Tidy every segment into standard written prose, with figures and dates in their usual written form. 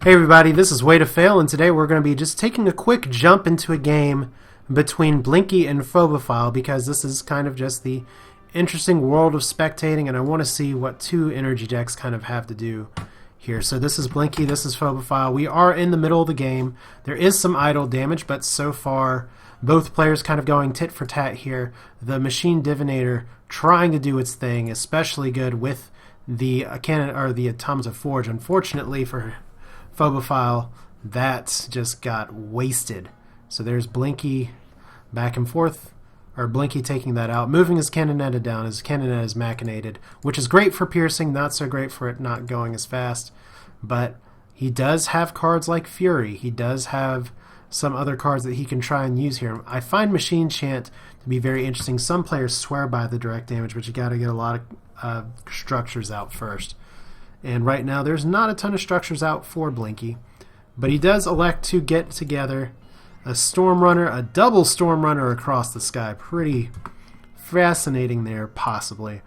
Hey everybody, this is Way to Fail, and today we're going to be just taking a quick jump into a game between Blinky and Phobophile, because this is kind of just the interesting world of spectating, and I want to see what two energy decks kind of have to do here. So this is Blinky, this is Phobophile. We are in the middle of the game. There is some idle damage, but so far both players kind of going tit for tat here. The Machine Divinator trying to do its thing, especially good with the cannon or the Automata Forge. Unfortunately for Phobophile, that just got wasted. So there's Blinky back and forth, or Blinky taking that out, moving his Cannonetta down. His Cannonetta is machinated, which is great for piercing, not so great for it not going as fast. But he does have cards like Fury. He does have some other cards that he can try and use here. I find Machine Chant to be very interesting. Some players swear by the direct damage, but you got to get a lot of structures out first. And right now there's not a ton of structures out for Blinky, but he does elect to get together a Storm Runner, a double Storm Runner across the sky. Pretty fascinating there, possibly.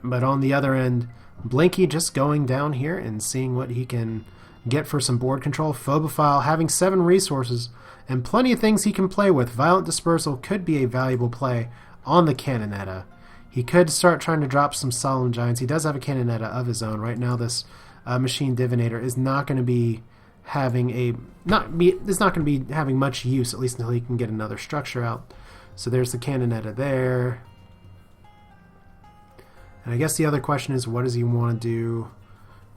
But on the other end, Blinky just going down here and seeing what he can get for some board control. Phobophile having 7 resources and plenty of things he can play with. Violent Dispersal could be a valuable play on the Cannonetta. He could start trying to drop some Solemn Giants. He does have a Cannonetta of his own. Right now this Machine Divinator is not going to be having having much use, at least until he can get another structure out. So there's the Cannonetta there. And I guess the other question is, what does he want to do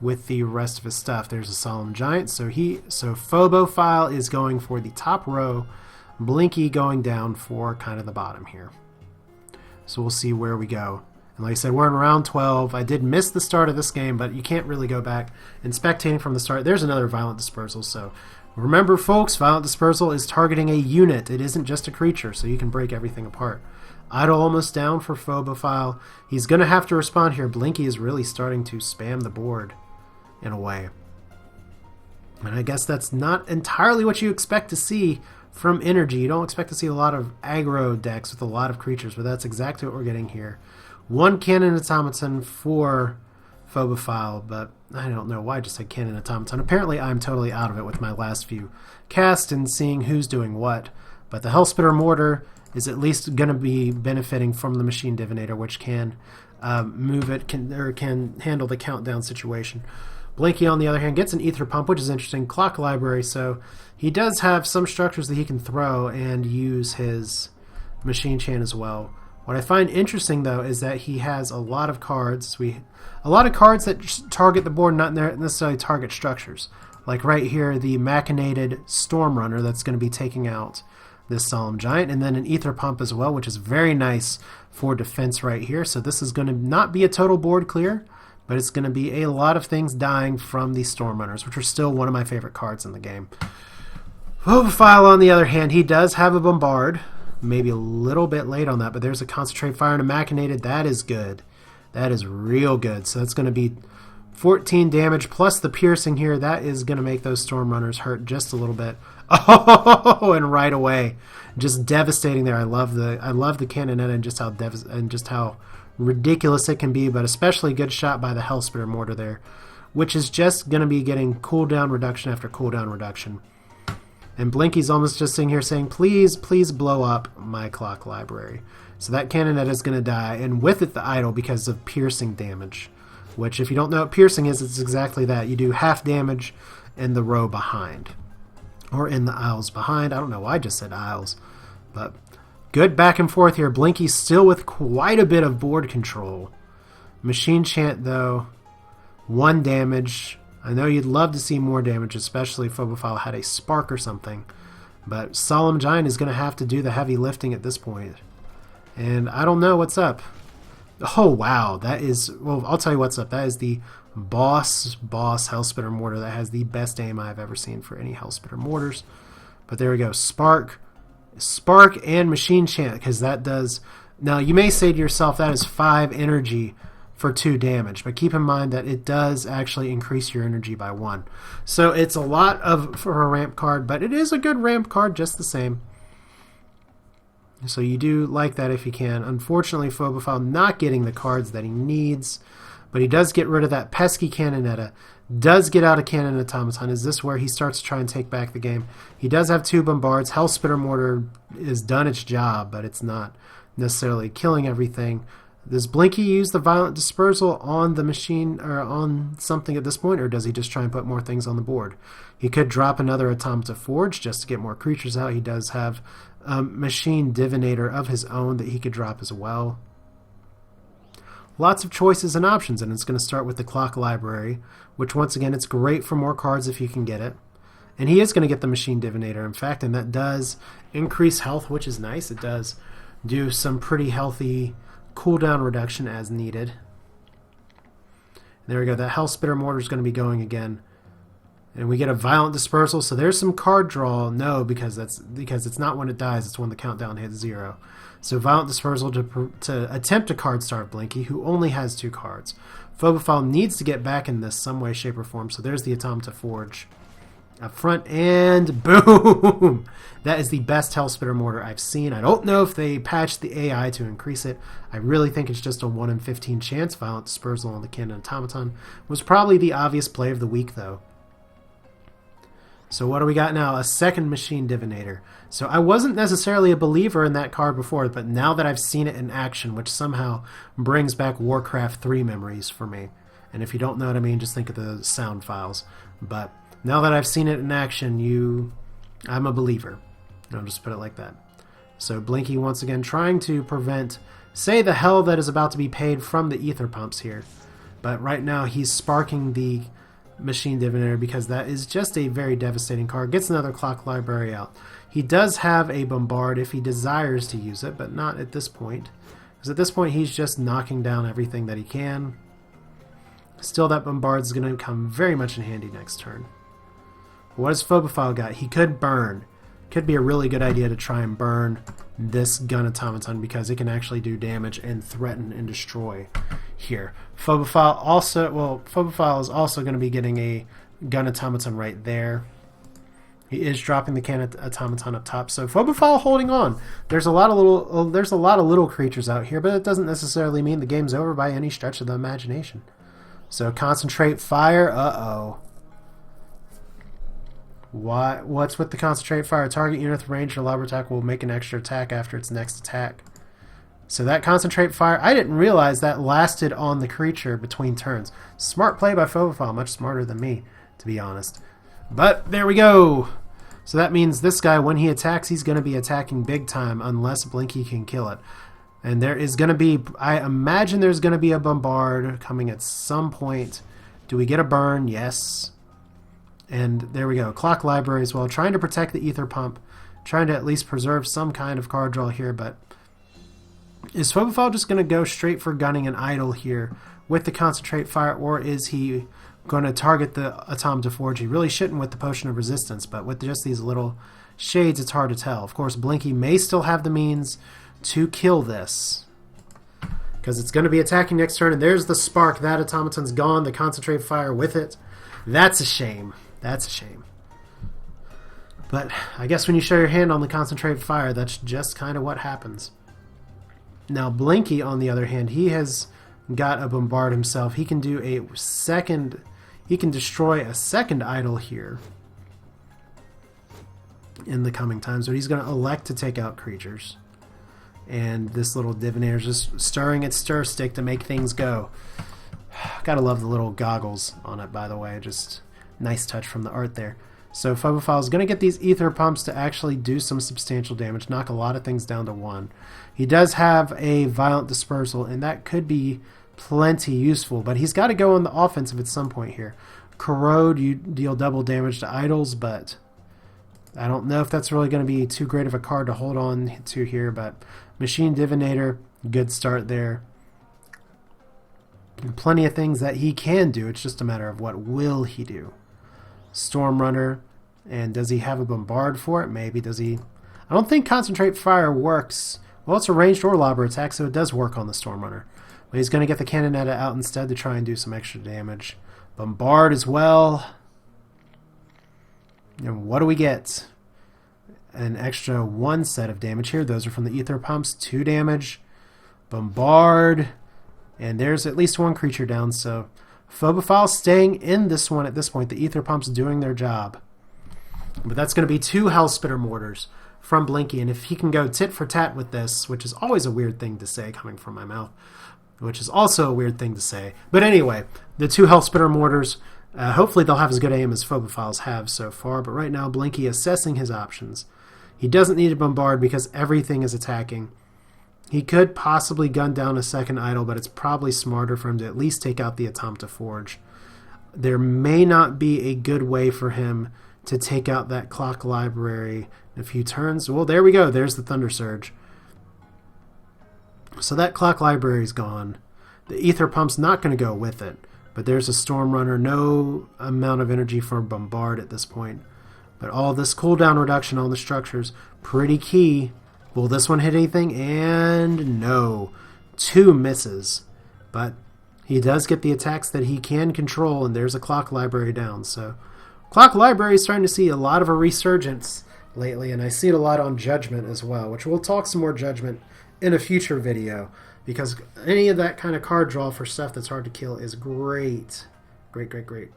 with the rest of his stuff? There's a Solemn Giant. So Phobophile is going for the top row, Blinky going down for kind of the bottom here. So we'll see where we go. And like I said, we're in round 12. I did miss the start of this game, but you can't really go back and spectating from the start. There's another Violent Dispersal. So remember, folks, Violent Dispersal is targeting a unit. It isn't just a creature, so you can break everything apart. Idle almost down for Phobophile. He's going to have to respond here. Blinky is really starting to spam the board in a way. And I guess that's not entirely what you expect to see from Energy. You don't expect to see a lot of aggro decks with a lot of creatures, but that's exactly what we're getting here. 1 Cannon Automaton for Phobophile, but I don't know why I just said Cannon Automaton. Apparently I'm totally out of it with my last few casts and seeing who's doing what. But the Hellspitter Mortar is at least going to be benefiting from the Machine Divinator, which can move it, can handle the countdown situation. Blinky, on the other hand, gets an Ether Pump, which is interesting. Clock Library, so he does have some structures that he can throw and use his Machine Chant as well. What I find interesting, though, is that he has a lot of cards. A lot of cards that target the board, not necessarily target structures. Like right here, the Machinated Storm Runner that's going to be taking out this Solemn Giant, and then an Ether Pump as well, which is very nice for defense right here. So this is going to not be a total board clear, but it's going to be a lot of things dying from these Storm Runners, which are still one of my favorite cards in the game. Phobophile, on the other hand, he does have a Bombard. Maybe a little bit late on that, but there's a Concentrate Fire and a Machinated. That is good. That is real good. So that's going to be 14 damage plus the piercing here. That is going to make those Storm Runners hurt just a little bit. Oh, and right away, just devastating there. I love the Cannonetta and just how ridiculous it can be, but especially good shot by the Hellspitter Mortar there, which is just going to be getting cooldown reduction after cooldown reduction. And Blinky's almost just sitting here saying, please, please blow up my Clock Library. So that Cannonetta is going to die, and with it the Idol because of piercing damage, which if you don't know what piercing is, it's exactly that. You do half damage in the row behind, or in the aisles behind. I don't know why I just said aisles, but good back and forth here. Blinky still with quite a bit of board control. Machine Chant, though, 1 damage. I know you'd love to see more damage, especially if Phobophile had a Spark or something. But Solemn Giant is going to have to do the heavy lifting at this point. And I don't know what's up. Oh, wow. That is... Well, I'll tell you what's up. That is the boss Hellspitter Mortar. That has the best aim I've ever seen for any Hellspitter Mortars. But there we go. Spark and Machine Chant, because that does... Now, you may say to yourself, that is 5 energy for 2 damage, but keep in mind that it does actually increase your energy by 1. So it's a lot for a ramp card, but it is a good ramp card just the same. So you do like that if you can. Unfortunately, Phobophile not getting the cards that he needs, but he does get rid of that pesky Cannonetta. does get out a cannon automaton. Is this where he starts to try and take back the game? He does have 2 bombards. Hellspitter Mortar has done its job, but it's not necessarily killing everything. Does Blinky use the Violent Dispersal on the machine or on something at this point, or does he just try and put more things on the board? He could drop another Automata Forge just to get more creatures out. He does have a Machine Divinator of his own that he could drop as well. Lots of choices and options, and it's going to start with the Clock Library, which once again, it's great for more cards if you can get it. And he is going to get the Machine Divinator, in fact, and that does increase health, which is nice. It does do some pretty healthy cooldown reduction as needed. There we go. That Hellspitter Mortar is going to be going again. And we get a Violent Dispersal, so there's some card draw. No, because it's not when it dies, it's when the countdown hits 0. So Violent Dispersal to attempt to card starve Blinky, who only has 2 cards. Phobophile needs to get back in this some way, shape, or form, so there's the Automata Forge up front, and boom! That is the best Hellspitter Mortar I've seen. I don't know if they patched the AI to increase it. I really think it's just a 1 in 15 chance. Violent Dispersal on the Cannon Automaton was probably the obvious play of the week, though. So what do we got now? A second Machine Divinator. So I wasn't necessarily a believer in that card before, but now that I've seen it in action, which somehow brings back Warcraft 3 memories for me. And if you don't know what I mean, just think of the sound files. But now that I've seen it in action, I'm a believer. I'll just put it like that. So Blinky once again trying to prevent, say, the hell that is about to be paid from the ether pumps here. But right now he's sparking the Machine Divinator because that is just a very devastating card. Gets another Clock Library out. He does have a Bombard if he desires to use it, but not at this point. Because at this point he's just knocking down everything that he can. Still, that Bombard is going to come very much in handy next turn. What has Phobophile got? He could burn. Could be a really good idea to try and burn this Gun Automaton because it can actually do damage and threaten and destroy here. Phobophile is also going to be getting a Gun Automaton right there. He is dropping the Cannon Automaton up top. So Phobophile holding on. There's a lot of little creatures out here, but it doesn't necessarily mean the game's over by any stretch of the imagination. So Concentrate Fire. Uh-oh. What's with the Concentrate Fire? Target unit with range or lob attack will make an extra attack after its next attack. So that Concentrate Fire, I didn't realize that lasted on the creature between turns. Smart play by Phobophile, much smarter than me, to be honest. But there we go. So that means this guy, when he attacks, he's going to be attacking big time unless Blinky can kill it. And there is going to be, I imagine there's going to be a Bombard coming at some point. Do we get a burn? Yes. And there we go. Clock Library as well. Trying to protect the Ether Pump. Trying to at least preserve some kind of card draw here. But is Phobophile just going to go straight for gunning an idol here with the Concentrate Fire? Or is he going to target the Automata Forge? He really shouldn't with the Potion of Resistance. But with just these little shades, it's hard to tell. Of course, Blinky may still have the means to kill this. Because it's going to be attacking next turn. And there's the Spark. That Automaton's gone. The Concentrate Fire with it. That's a shame. That's a shame. But I guess when you show your hand on the Concentrate Fire, that's just kind of what happens. Now Blinky, on the other hand, he has got a Bombard himself. He can do a second... He can destroy a second idol here in the coming times. But he's going to elect to take out creatures. And this little Divinator is just stirring its stir stick to make things go. Gotta love the little goggles on it, by the way. Just... nice touch from the art there. So Phobophile is going to get these ether pumps to actually do some substantial damage, knock a lot of things down to 1. He does have a Violent Dispersal, and that could be plenty useful, but he's got to go on the offensive at some point here. Corrode, you deal double damage to idols, but I don't know if that's really going to be too great of a card to hold on to here, but Machine Divinator, good start there. And plenty of things that he can do, it's just a matter of what will he do. Storm Runner, and does he have a Bombard for it? Maybe. Does he? I don't think Concentrate Fire works. Well, it's a ranged or lobber attack, so it does work on the Storm Runner. But he's going to get the Cannonetta out instead to try and do some extra damage. Bombard as well. And what do we get? An extra 1 set of damage here. Those are from the Ether Pumps. 2 damage. Bombard. And there's at least 1 creature down, so Phobophile staying in this one at this point. The ether pump's doing their job. But that's going to be 2 Hell Spitter Mortars from Blinky. And if he can go tit for tat with this, which is always a weird thing to say coming from my mouth, which is also a weird thing to say. But anyway, the 2 Hell Spitter Mortars, hopefully they'll have as good aim as Phobophiles have so far. But right now, Blinky assessing his options. He doesn't need to bombard because everything is attacking. He could possibly gun down a second idol, but it's probably smarter for him to at least take out the Automata Forge. There may not be a good way for him to take out that Clock Library in a few turns. Well, there we go. There's the Thunder Surge. So that Clock Library is gone. The Ether Pump's not going to go with it. But there's a Storm Runner. No amount of energy for Bombard at this point. But all this cooldown reduction on the structures, pretty key. Will this one hit anything? And no. 2 misses. But he does get the attacks that he can control, and there's a Clock Library down. So Clock Library is starting to see a lot of a resurgence lately, and I see it a lot on Judgment as well, which we'll talk some more Judgment in a future video, because any of that kind of card draw for stuff that's hard to kill is great. Great, great, great.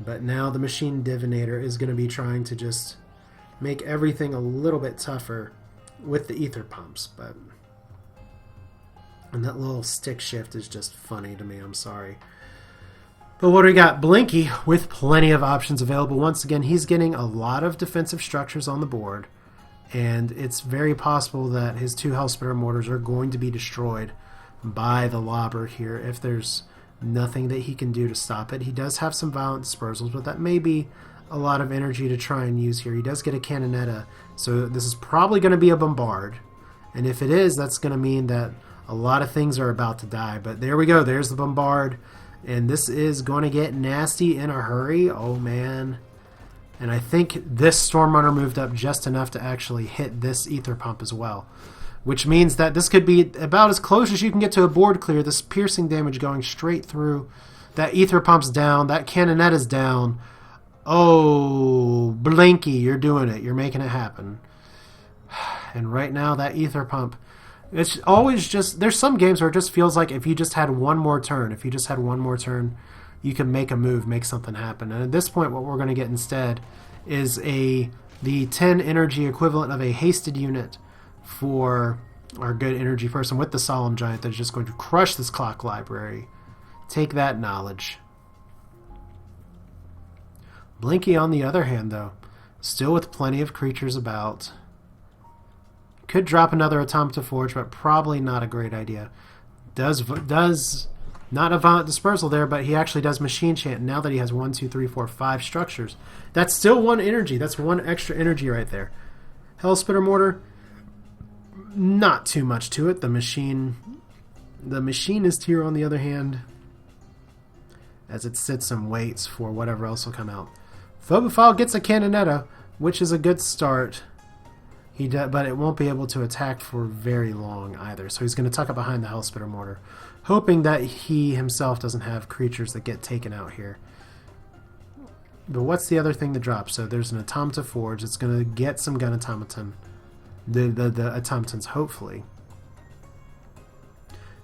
But now the Machine Divinator is going to be trying to just make everything a little bit tougher with the ether pumps. And that little stick shift is just funny to me, I'm sorry. But what do we got? Blinky with plenty of options available. Once again, he's getting a lot of defensive structures on the board, and it's very possible that his 2 Hellspitter Mortars are going to be destroyed by the Lobber here if there's nothing that he can do to stop it. He does have some Violent Dispersals, but that may be a lot of energy to try and use here. He does get a Cannonetta, so this is probably going to be a Bombard, and if it is, that's going to mean that a lot of things are about to die. But there we go. There's the Bombard. And this is going to get nasty in a hurry. Oh, man. And I think this Storm Runner moved up just enough to actually hit this Ether Pump as well. Which means that this could be about as close as you can get to a board clear. This piercing damage going straight through. That Ether Pump's down. That Cannonetta's down. Oh, Blinky, you're doing it. You're making it happen. And right now, that Ether Pump... It's always just, there's some games where it just feels like if you just had one more turn, you can make a move, make something happen. And at this point, what we're going to get instead is the 10 energy equivalent of a hasted unit for our good energy person with the Solemn Giant that is just going to crush this Clock Library. Take that knowledge. Blinky, on the other hand, though, still with plenty of creatures about. Could drop another Automata Forge, but probably not a great idea. Does not a Violent Dispersal there, but he actually does Machine Chant now that he has 1, 2, 3, 4, 5 structures. That's still 1 energy. That's 1 extra energy right there. Hellspitter Mortar, not too much to it. The Machinist here, on the other hand, as it sits and waits for whatever else will come out. Phobophile gets a Cannonetta, which is a good start. But it won't be able to attack for very long either. So he's going to tuck it behind the Hellspitter Mortar, hoping that he himself doesn't have creatures that get taken out here. But what's the other thing to drop? So there's an Automata Forge. It's going to get some Gun Automaton. The Automatons, hopefully.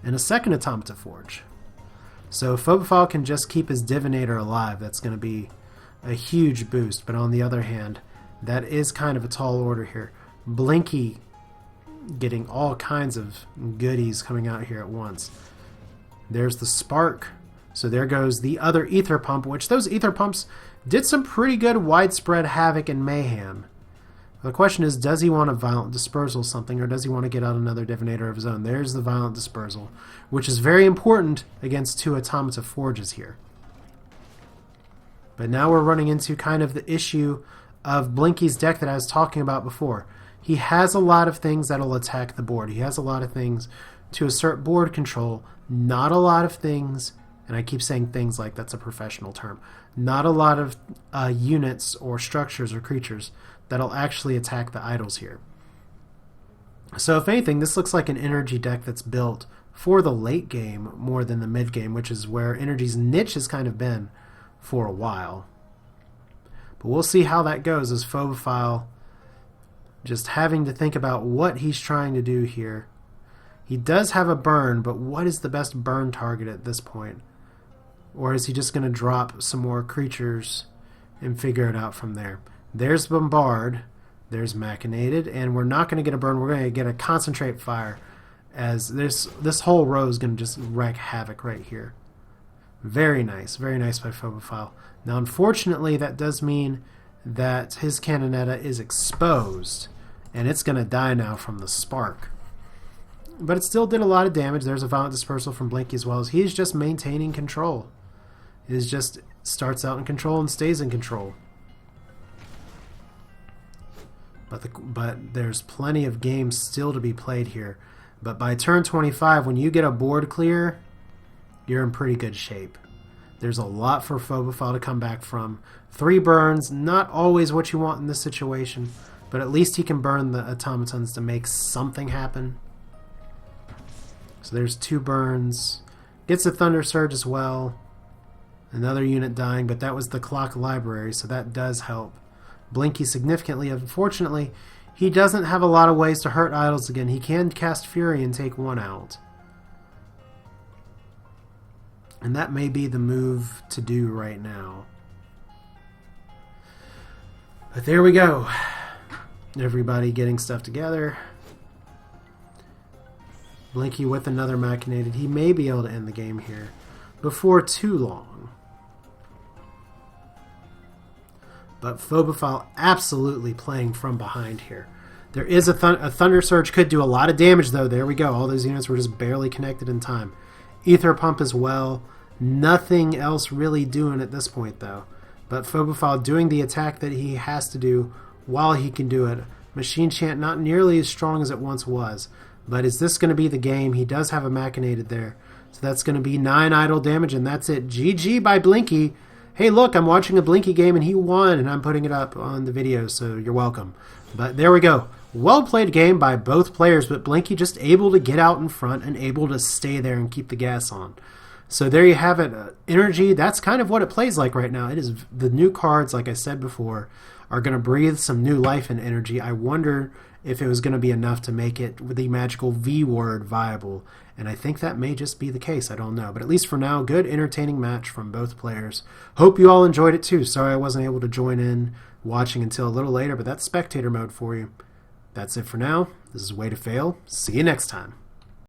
And a second Automata Forge. So Phobophile can just keep his Divinator alive. That's going to be a huge boost. But on the other hand, that is kind of a tall order here. Blinky getting all kinds of goodies coming out here at once. There's the Spark. So there goes the other Ether Pump, which those Ether Pumps did some pretty good widespread havoc and mayhem. The question is, does he want to Violent Dispersal something, or does he want to get out another Divinator of his own? There's the Violent Dispersal, which is very important against 2 Automata Forges here. But now we're running into kind of the issue of Blinky's deck that I was talking about before. He has a lot of things that'll attack the board. He has a lot of things to assert board control. Not a lot of things, and I keep saying things like that's a professional term, not a lot of units or structures or creatures that'll actually attack the idols here. So if anything, this looks like an energy deck that's built for the late game more than the mid game, which is where energy's niche has kind of been for a while. But we'll see how that goes as Phobophile just having to think about what he's trying to do here. He does have a burn, but what is the best burn target at this point? Or is he just going to drop some more creatures and figure it out from there? There's Bombard. There's Machinated. And we're not going to get a burn. We're going to get a Concentrate Fire, as this whole row is going to just wreak havoc right here. Very nice by Phobophile. Now, unfortunately, that does mean that his Cannonetta is exposed, and it's going to die now from the Spark. But it still did a lot of damage. There's a Violent Dispersal from Blinky as well, as he's just maintaining control. He just starts out in control and stays in control. But there's plenty of games still to be played here. But by turn 25, when you get a board clear, you're in pretty good shape. There's a lot for Phobophile to come back from. 3 burns, not always what you want in this situation, but at least he can burn the automatons to make something happen. So there's 2 burns. Gets a Thunder Surge as well. Another unit dying, but that was the Clock Library, so that does help Blinky significantly. Unfortunately, he doesn't have a lot of ways to hurt idols again. He can cast Fury and take 1 out. And that may be the move to do right now. But there we go. Everybody getting stuff together. Blinky with another Machinated. He may be able to end the game here before too long. But Phobophile absolutely playing from behind here. There is a Thunder Surge could do a lot of damage, though. There we go. All those units were just barely connected in time. Ether Pump as well. Nothing else really doing at this point, though. But Phobophile doing the attack that he has to do while he can do it. Machine Chant not nearly as strong as it once was. But is this going to be the game? He does have a Machinated there. So that's going to be 9 idle damage, and that's it. GG by Blinky. Hey, look, I'm watching a Blinky game, and he won, and I'm putting it up on the video, so you're welcome. But there we go. Well-played game by both players, but Blinky just able to get out in front and able to stay there and keep the gas on. So there you have it. Energy, that's kind of what it plays like right now. It is the new cards, like I said before, are going to breathe some new life and energy. I wonder if it was going to be enough to make it with the magical V word viable. And I think that may just be the case. I don't know. But at least for now, good entertaining match from both players. Hope you all enjoyed it too. Sorry I wasn't able to join in watching until a little later, but that's spectator mode for you. That's it for now. This is Way to Fail. See you next time.